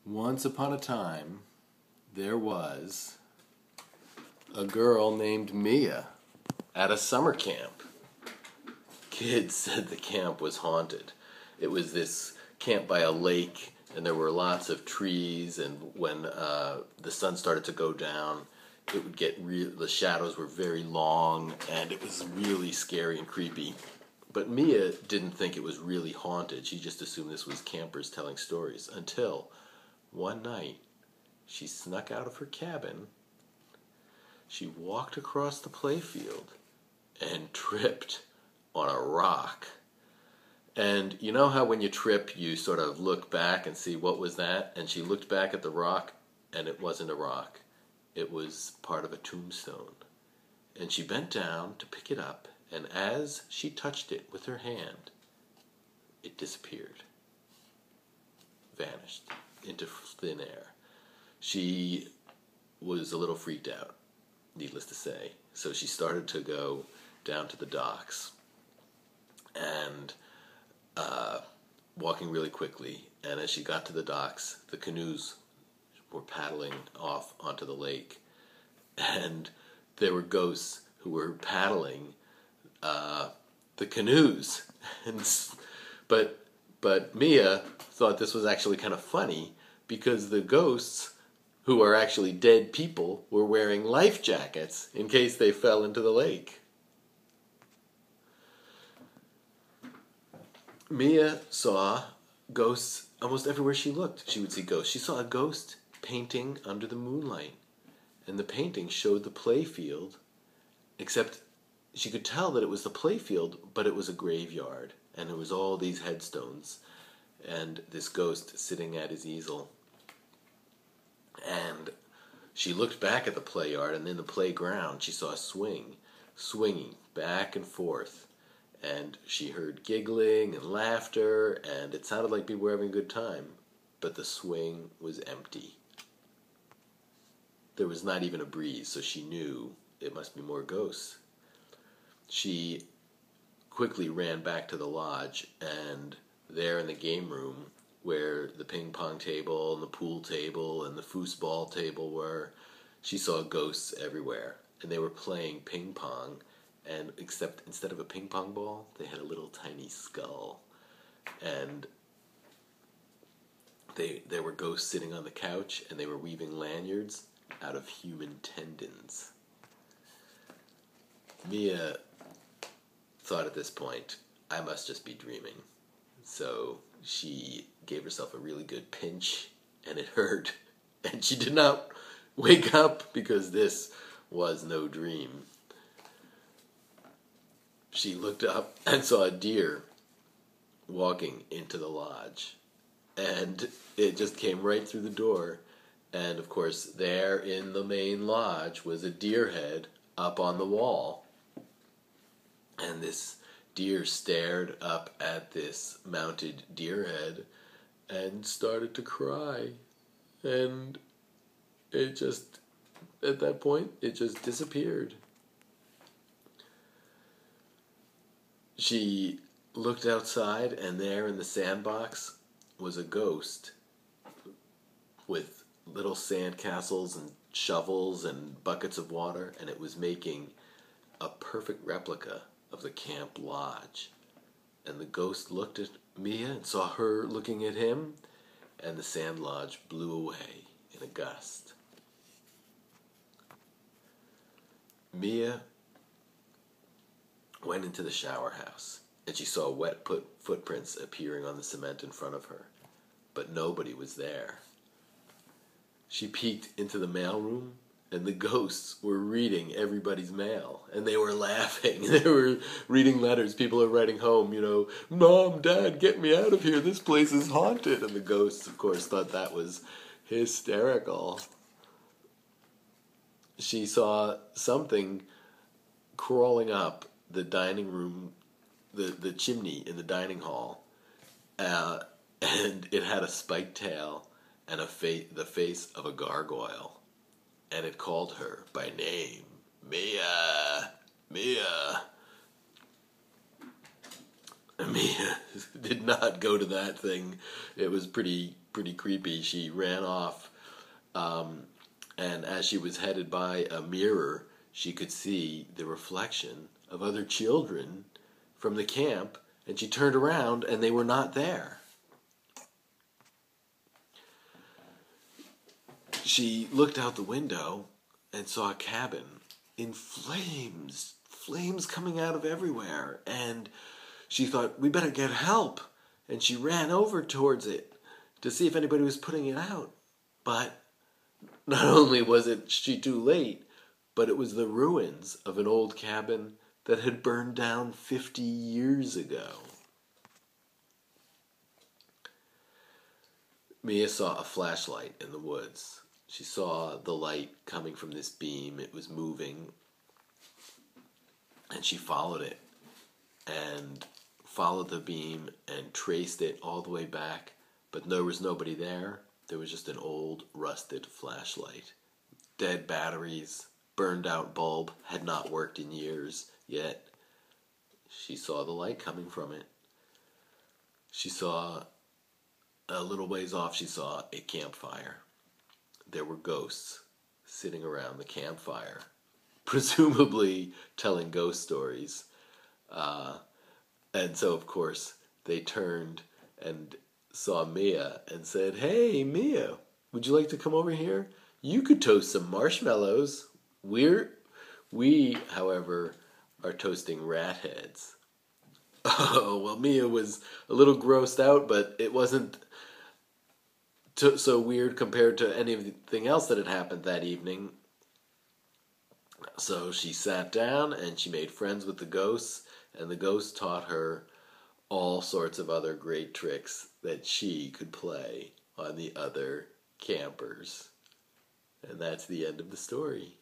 Once upon a time, there was a girl named Mia at a summer camp. Kids said the camp was haunted. It was this camp by a lake, and there were lots of trees, and when the sun started to go down, it would get the shadows were very long, and it was really scary and creepy. But Mia didn't think it was really haunted. She just assumed this was campers telling stories, until one night she snuck out of her cabin. She walked across the playfield and tripped on a rock. And you know how when you trip, you sort of look back and see what was that? And she looked back at the rock, and it wasn't a rock. It was part of a tombstone. And she bent down to pick it up, and as she touched it with her hand, it disappeared, vanished into thin air. She was a little freaked out, needless to say. So she started to go down to the docks and walking really quickly. And as she got to the docks, the canoes were paddling off onto the lake. And there were ghosts who were paddling the canoes. But Mia thought this was actually kind of funny because the ghosts, who are actually dead people, were wearing life jackets in case they fell into the lake. Mia saw ghosts almost everywhere she looked. She would see ghosts. She saw a ghost painting under the moonlight, and the painting showed the playfield, except she could tell that it was the playfield, but it was a graveyard, and there was all these headstones, and this ghost sitting at his easel. And she looked back at the play yard, and in the playground she saw a swing, swinging back and forth. And she heard giggling and laughter, and it sounded like people were having a good time. But the swing was empty. There was not even a breeze, so she knew it must be more ghosts. She quickly ran back to the lodge, and there in the game room, where the ping pong table and the pool table and the foosball table were, she saw ghosts everywhere. And they were playing ping pong, and except instead of a ping pong ball, they had a little tiny skull. And there were ghosts sitting on the couch, and they were weaving lanyards out of human tendons. Mia thought at this point, I must just be dreaming. So she gave herself a really good pinch, and it hurt. And she did not wake up because this was no dream. She looked up and saw a deer walking into the lodge. And it just came right through the door. And of course, there in the main lodge was a deer head up on the wall. And this deer stared up at this mounted deer head and started to cry. And it just, at that point, it just disappeared. She looked outside, and there in the sandbox was a ghost with little sandcastles and shovels and buckets of water, and it was making a perfect replica of the camp lodge. And the ghost looked at Mia and saw her looking at him, and the sand lodge blew away in a gust. Mia went into the shower house, and she saw wet footprints appearing on the cement in front of her, but nobody was there. She peeked into the mailroom, and the ghosts were reading everybody's mail, and they were laughing. They were reading letters. People are writing home, Mom, Dad, get me out of here. This place is haunted. And the ghosts, of course, thought that was hysterical. She saw something crawling up the dining room, the chimney in the dining hall, and it had a spiked tail and the face of a gargoyle. And it called her by name, Mia, Mia. Mia did not go to that thing. It was pretty creepy. She ran off, and as she was headed by a mirror, she could see the reflection of other children from the camp, and she turned around, and they were not there. She looked out the window and saw a cabin in flames coming out of everywhere, and she thought, we better get help, and she ran over towards it to see if anybody was putting it out. But not only was she too late, but it was the ruins of an old cabin that had burned down 50 years ago. Mia saw a flashlight in the woods. She saw the light coming from this beam. It was moving, and she followed it and followed the beam and traced it all the way back, but there was nobody there. There was just an old rusted flashlight. Dead batteries, burned out bulb, had not worked in years, yet she saw the light coming from it. She saw, a little ways off, she saw a campfire. There were ghosts sitting around the campfire, presumably telling ghost stories. And so, of course, they turned and saw Mia and said, "Hey, Mia, would you like to come over here? You could toast some marshmallows. We, however, are toasting rat heads." Oh, well, Mia was a little grossed out, but it wasn't so weird compared to anything else that had happened that evening. So she sat down and she made friends with the ghosts, and the ghosts taught her all sorts of other great tricks that she could play on the other campers. And that's the end of the story.